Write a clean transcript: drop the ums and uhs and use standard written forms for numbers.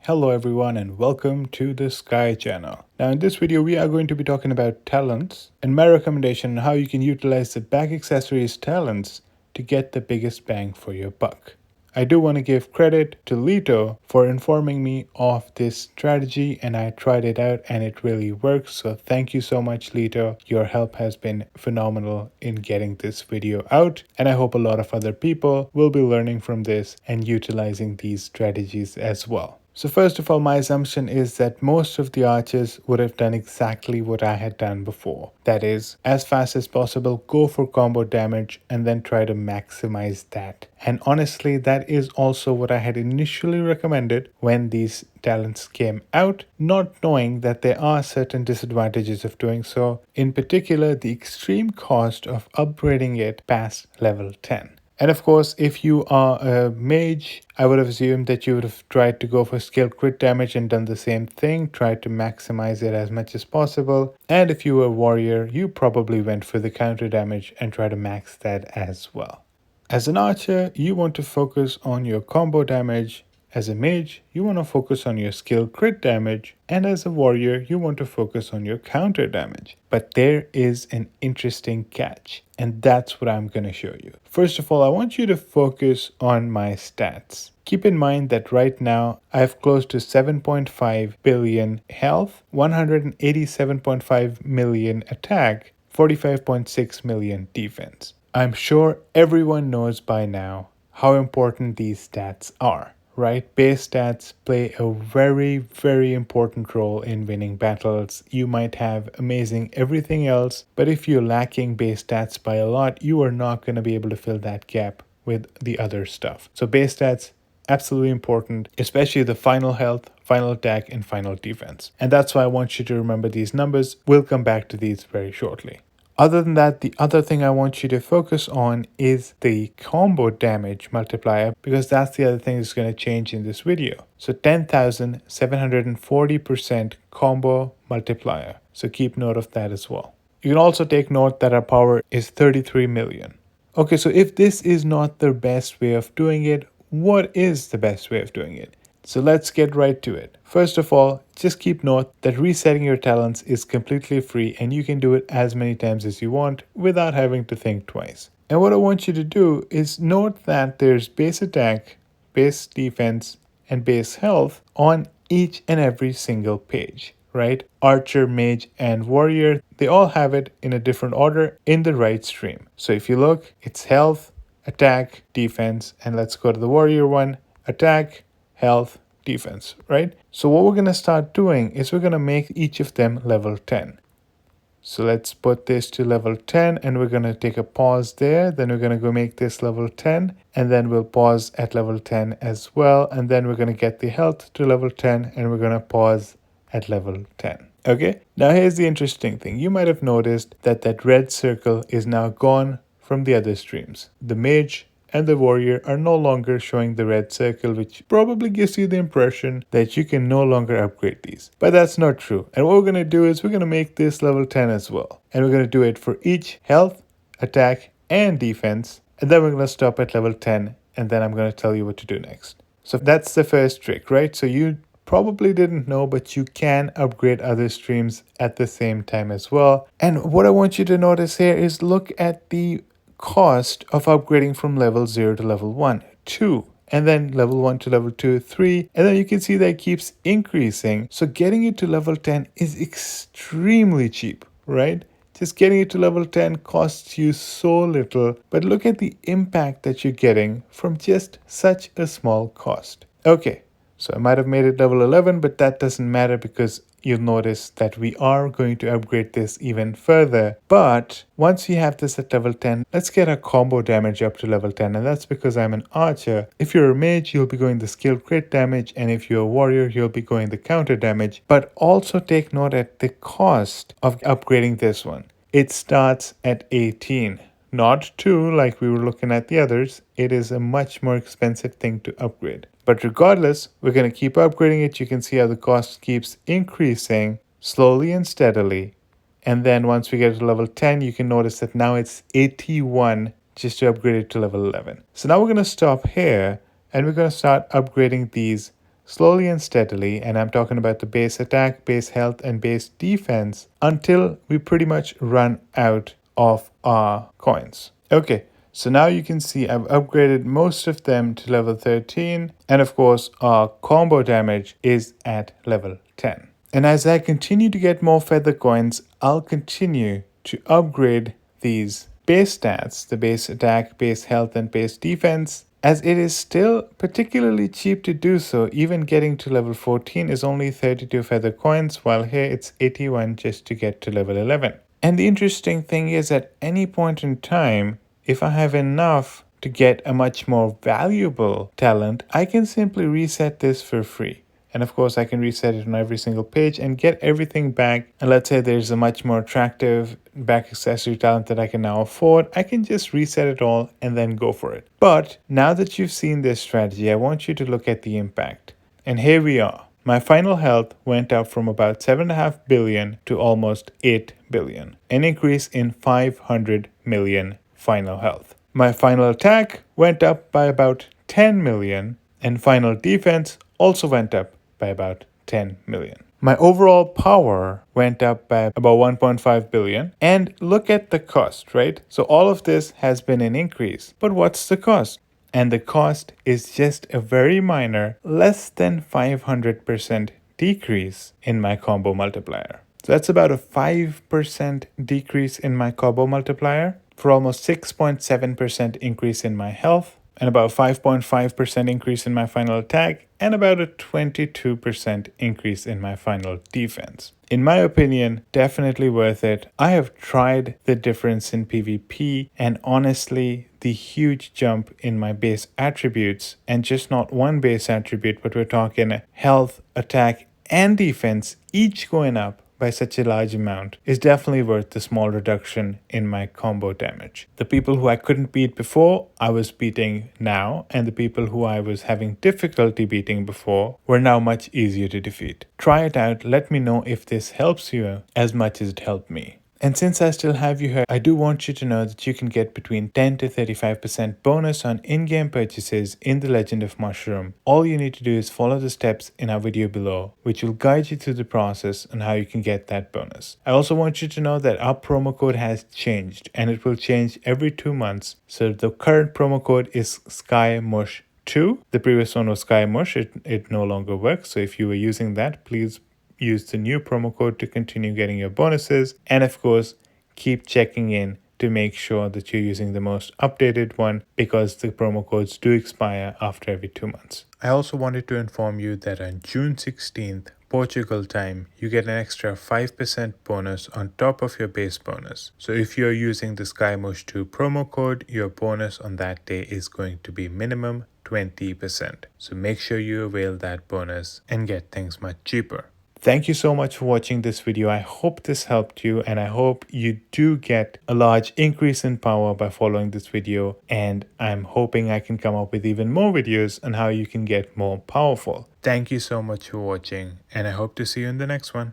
Hello everyone and welcome to the Sky channel. Now in this video we are going to be talking about talents and my recommendation on how you can utilize the back accessories talents to get the biggest bang for your buck. I do want to give credit to Lito for informing me of this strategy and I tried it out and it really works. So thank you so much Lito. Your help has been phenomenal in getting this video out and I hope a lot of other people will be learning from this and utilizing these strategies as well. So first of all, my assumption is that most of the archers would have done exactly what I had done before. That is, as fast as possible, go for combo damage and then try to maximize that. And honestly, that is also what I had initially recommended when these talents came out, not knowing that there are certain disadvantages of doing so, in particular the extreme cost of upgrading it past level 10. And of course, if you are a mage, I would have assumed that you would have tried to go for skill crit damage and done the same thing, tried to maximize it as much as possible. And if you were a warrior, you probably went for the counter damage and try to max that as well. As an archer, you want to focus on your combo damage. As a mage, you want to focus on your skill crit damage, and as a warrior, you want to focus on your counter damage. But there is an interesting catch, and that's what I'm going to show you. First of all, I want you to focus on my stats. Keep in mind that right now, I have close to 7.5 billion health, 187.5 million attack, 45.6 million defense. I'm sure everyone knows by now how important these stats are. Right? Base stats play a very important role in winning battles. You might have amazing everything else, but if you're lacking base stats by a lot, you are not going to be able to fill that gap with the other stuff. So base stats, absolutely important, especially the final health, final attack, and final defense. And that's why I want you to remember these numbers. We'll come back to these very shortly. Other than that, the other thing I want you to focus on is the combo damage multiplier, because that's the other thing that's going to change in this video. So 10,740% combo multiplier. So keep note of that as well. You can also take note that our power is 33 million. Okay, so if this is not the best way of doing it, what is the best way of doing it? So let's get right to it. First of all, just keep note that resetting your talents is completely free and you can do it as many times as you want without having to think twice. And what I want you to do is note that there's base attack, base defense, and base health on each and every single page, right? Archer, mage, and warrior, they all have it in a different order in the right stream. So if you look, it's health, attack, defense, and let's go to the warrior one, attack, health, defense, right? So what we're going to start doing is we're going to make each of them level 10. So let's put this to level 10 and we're going to take a pause there. Then we're going to go make this level 10 and then we'll pause at level 10 as well. And then we're going to get the health to level 10 and we're going to pause at level 10. Okay, now here's the interesting thing. You might have noticed that that red circle is now gone from the other streams. The mage and the warrior are no longer showing the red circle, which probably gives you the impression that you can no longer upgrade these. But that's not true. And what we're going to do is we're going to make this level 10 as well. And we're going to do it for each health, attack, and defense. And then we're going to stop at level 10. And then I'm going to tell you what to do next. So that's the first trick, right? So you probably didn't know, but you can upgrade other streams at the same time as well. And what I want you to notice here is look at the cost of upgrading from level 0 to level 1, 2, and then level 1 to level 2, 3, and then you can see that it keeps increasing. So getting it to level 10 is extremely cheap, right? Just getting it to level 10 costs you so little, but look at the impact that you're getting from just such a small cost. Okay, so I might have made it level 11, but that doesn't matter because you'll notice that we are going to upgrade this even further. But once we have this at level 10, let's get our combo damage up to level 10. And that's because I'm an archer. If you're a mage, you'll be going the skill crit damage. And if you're a warrior, you'll be going the counter damage. But also take note at the cost of upgrading this one. It starts at 18. Not 2 like we were looking at the others. It is a much more expensive thing to upgrade. But regardless, we're going to keep upgrading it. You can see how the cost keeps increasing slowly and steadily. And then once we get to level 10, you can notice that now it's 81 just to upgrade it to level 11. So now we're going to stop here and we're going to start upgrading these slowly and steadily, and I'm talking about the base attack, base health, and base defense, until we pretty much run out of our coins. Okay, so now you can see I've upgraded most of them to level 13, and of course our combo damage is at level 10. And as I continue to get more feather coins, I'll continue to upgrade these base stats, the base attack, base health, and base defense, as it is still particularly cheap to do so. Even getting to level 14 is only 32 feather coins, while here it's 81 just to get to level 11. And the interesting thing is, at any point in time, if I have enough to get a much more valuable talent, I can simply reset this for free. And of course, I can reset it on every single page and get everything back. And let's say there's a much more attractive back accessory talent that I can now afford. I can just reset it all and then go for it. But now that you've seen this strategy, I want you to look at the impact. And here we are. My final health went up from about 7.5 billion to almost 8 billion, an increase in 500 million final health. My final attack went up by about 10 million, and final defense also went up by about 10 million. My overall power went up by about 1.5 billion. And look at the cost, right? So all of this has been an increase. But what's the cost? And the cost is just a very minor, less than 500% decrease in my combo multiplier. So that's about a 5% decrease in my combo multiplier, for almost 6.7% increase in my health, and about 5.5% increase in my final attack, and about a 22% increase in my final defense. In my opinion, definitely worth it. I have tried the difference in PvP, and honestly, the huge jump in my base attributes, and just not one base attribute, but we're talking health, attack, and defense, each going up by such a large amount, is definitely worth the small reduction in my combo damage. The people who I couldn't beat before, I was beating now, and the people who I was having difficulty beating before were now much easier to defeat. Try it out, let me know if this helps you as much as it helped me. And since I still have you here, I do want you to know that you can get between 10 to 35% bonus on in-game purchases in the Legend of Mushroom. All you need to do is follow the steps in our video below, which will guide you through the process and how you can get that bonus. I also want you to know that our promo code has changed, and it will change every 2 months. So the current promo code is SKYMUSH2. The previous one was SKYMUSH. It no longer works. So if you were using that, please use the new promo code to continue getting your bonuses, and of course keep checking in to make sure that you're using the most updated one, because the promo codes do expire after every 2 months. I also wanted to inform you that on June 16th Portugal time, you get an extra 5% bonus on top of your base bonus. So if you're using the SKYMUSH2 promo code, your bonus on that day is going to be minimum 20%. So make sure you avail that bonus and get things much cheaper. Thank you so much for watching this video. I hope this helped you, and I hope you do get a large increase in power by following this video, and I'm hoping I can come up with even more videos on how you can get more powerful. Thank you so much for watching, and I hope to see you in the next one.